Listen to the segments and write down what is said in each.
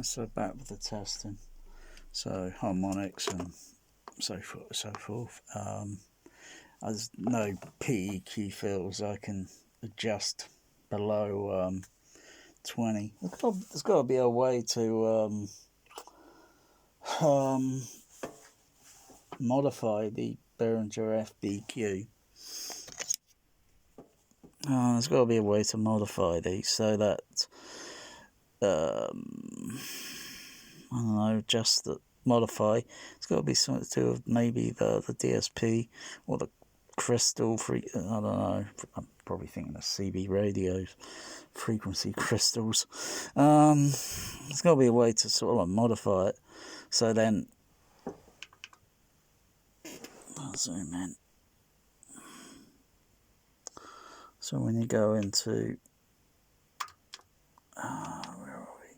So back with the testing. So harmonics and so forth. There's no PEQ filters I can adjust below 20. There's got to be a way to modify the Behringer FBQ. There's got to be a way to modify these so that I don't know, just the modify. It's got to be something to do with maybe the DSP or the crystal I don't know. I'm probably thinking of CB radios, frequency crystals. There's got to be a way to sort of like modify it. So then, I'll zoom in. So when you go into, where are we?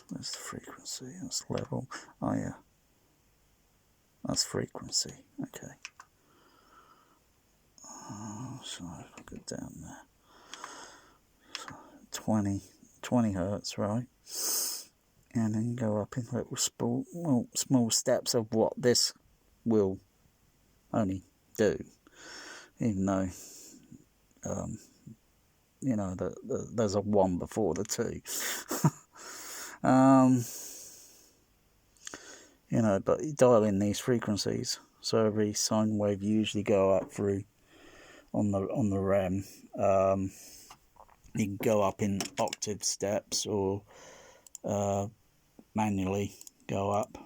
There's the frequency, that's level. Oh yeah, that's frequency, okay. So if I go down there, so 20 hertz, right? And then go up in little small steps of what this will only do, even though you know there's a 1 before the 2. You know, but you dial in these frequencies, so every sine wave you usually go up through on the REM. You can go up in octave steps or manually go up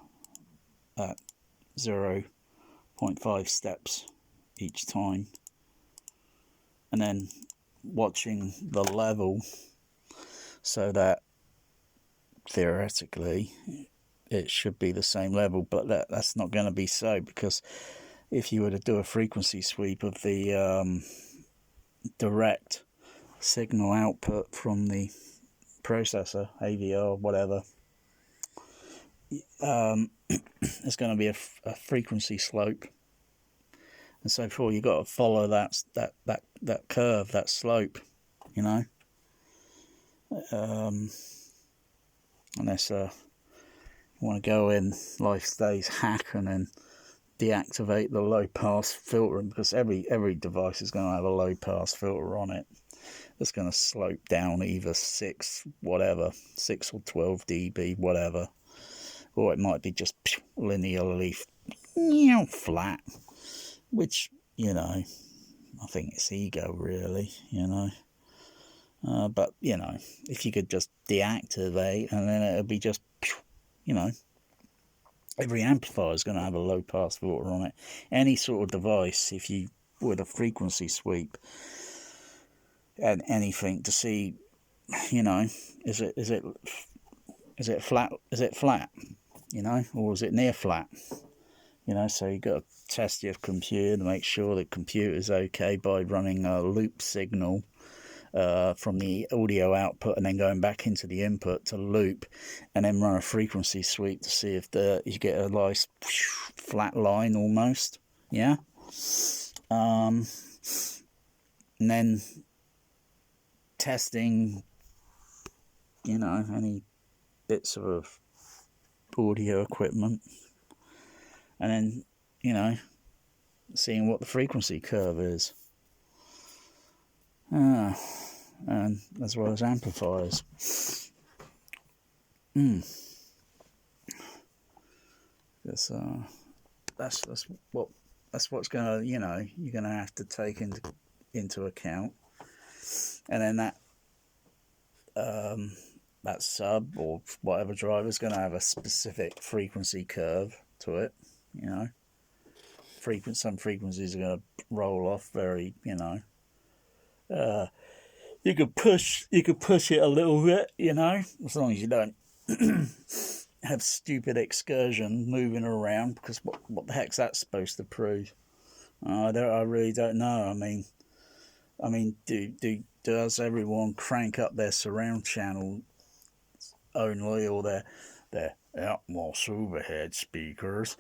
at 0.5 steps each time, and then watching the level so that theoretically it should be the same level, but that's not going to be so, because if you were to do a frequency sweep of the direct signal output from the processor, AVR, whatever, it's going to be a frequency slope, and so forth. You've got to follow that curve, that slope, you know. Unless you want to go in life stays hack and then deactivate the low pass filtering, because every device is going to have a low pass filter on it. It's going to slope down either 6 or 12 dB, whatever, or it might be just linearly flat, which, you know, I think it's ego really, you know. But, you know, if you could just deactivate and then it'll be just, you know, every amplifier is going to have a low pass filter on it. Any sort of device, if you with a frequency sweep and anything to see, you know, is it flat, you know, or is it near flat, you know. So you got to test your computer to make sure the computer is okay by running a loop signal from the audio output and then going back into the input to loop, and then run a frequency sweep to see if you get a nice flat line almost, yeah. And then testing, you know, any bits of audio equipment, and then, you know, seeing what the frequency curve is. And as well as amplifiers. That's what's gonna, you know, you're gonna have to take into account, and then that sub or whatever driver is gonna have a specific frequency curve to it, you know. Some frequencies are gonna roll off very, you know. You could push it a little bit, you know, as long as you don't have stupid excursion moving around, because what the heck's that supposed to prove? I really don't know. I mean, does everyone crank up their surround channel only, or their Atmos overhead speakers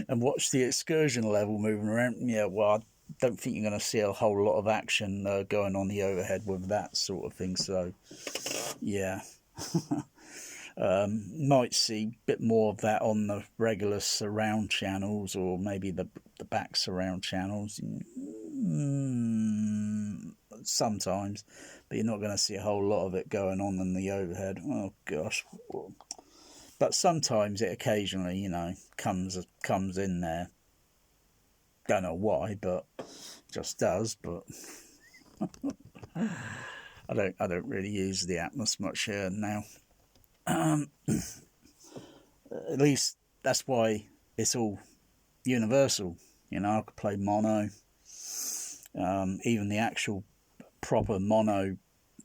and watch the excursion level moving around? Yeah, well, I don't think you're going to see a whole lot of action going on the overhead with that sort of thing. So, yeah. Might see a bit more of that on the regular surround channels, or maybe the back surround channels. Sometimes, but you're not going to see a whole lot of it going on in the overhead. Oh gosh. But sometimes it occasionally, you know, comes in there. Don't know why, but just does. But I don't really use the Atmos much here now. At least that's why it's all universal. You know, I could play mono. Even the actual proper mono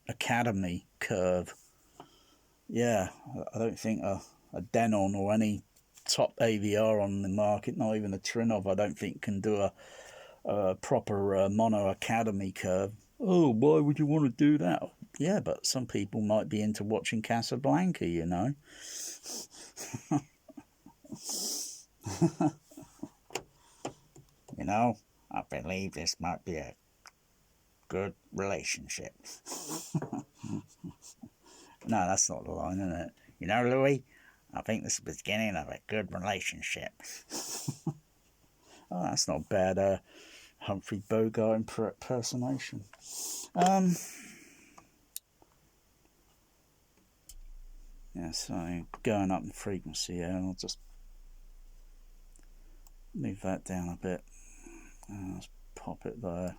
Academy curve. Yeah, I don't think a Denon or any top AVR on the market, not even a Trinov, I don't think can do a proper mono Academy curve. Oh, why would you want to do that? Yeah, but some people might be into watching Casablanca, you know. You know, I believe this might be a good relationship. No, that's not the line, is it? You know, Louis, I think this is the beginning of a good relationship. Oh, that's not bad. Humphrey Bogart impersonation. Yeah, so going up in frequency here, I'll just move that down a bit. Let's pop it there.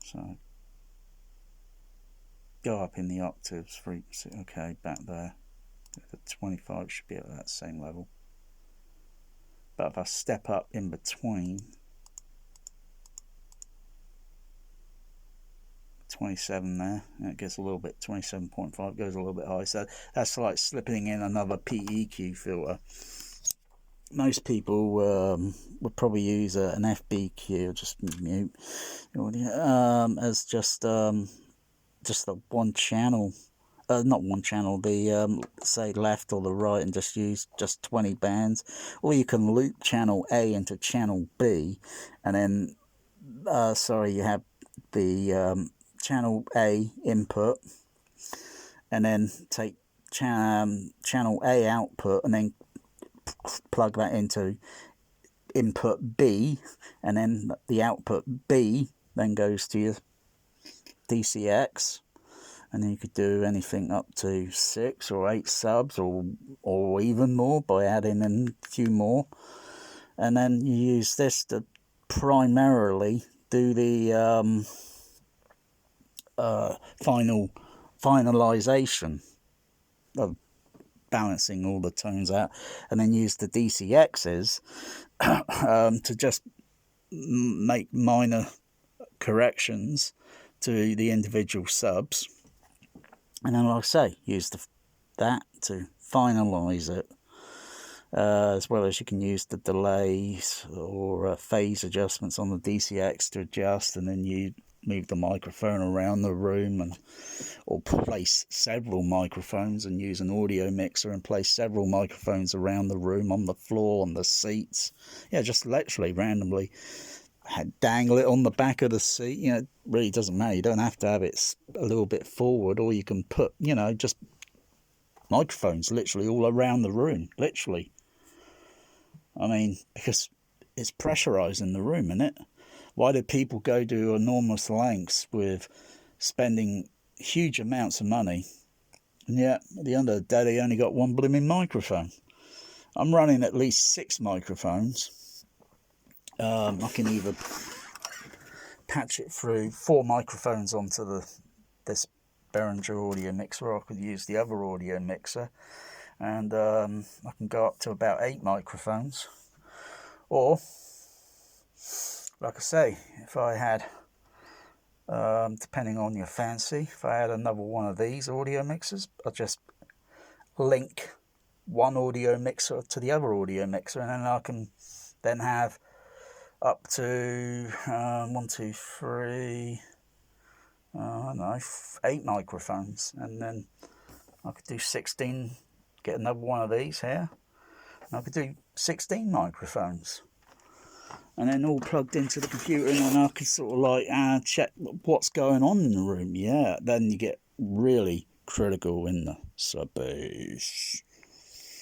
So go up in the octaves frequency. Okay, back there. The 25 should be at that same level. But if I step up in between 27 there, and it gets a little bit, 27.5 goes a little bit high, so that's like slipping in another PEQ filter. Most people would probably use an FBQ, just mute as just the one channel, not one channel, the say left or the right, and just use just 20 bands. Or you can loop channel A into channel B, and then you have the channel A input, and then take channel A output, and then plug that into input B, and then the output B then goes to your DCX, and then you could do anything up to 6 or 8 subs, or even more by adding in a few more, and then you use this to primarily do the finalization of balancing all the tones out, and then use the DCXs to just make minor corrections to the individual subs, and then, like I say, use that to finalize it, as well as you can use the delays or phase adjustments on the DCX to adjust, and then you move the microphone around the room, or place several microphones and use an audio mixer and place several microphones around the room, on the floor, on the seats. Yeah, just literally randomly dangle it on the back of the seat. You know, it really doesn't matter. You don't have to have it a little bit forward, or you can put, you know, just microphones literally all around the room, literally. I mean, because it's pressurizing the room, isn't it? Why do people go to enormous lengths with spending huge amounts of money, and yet at the end of the day they only got one blooming microphone? I'm running at least 6 microphones. I can either patch it through 4 microphones onto this Behringer audio mixer, or I could use the other audio mixer, and I can go up to about 8 microphones. Or, like I say, if I had, depending on your fancy, if I had another one of these audio mixers, I'd just link one audio mixer to the other audio mixer, and then I can then have up to 1, 2, 3, I don't know, 8 microphones, and then I could do 16, get another one of these here, and I could do 16 microphones, and then all plugged into the computer, and then I could sort of like check what's going on in the room. Yeah, then you get really critical in the sub bass.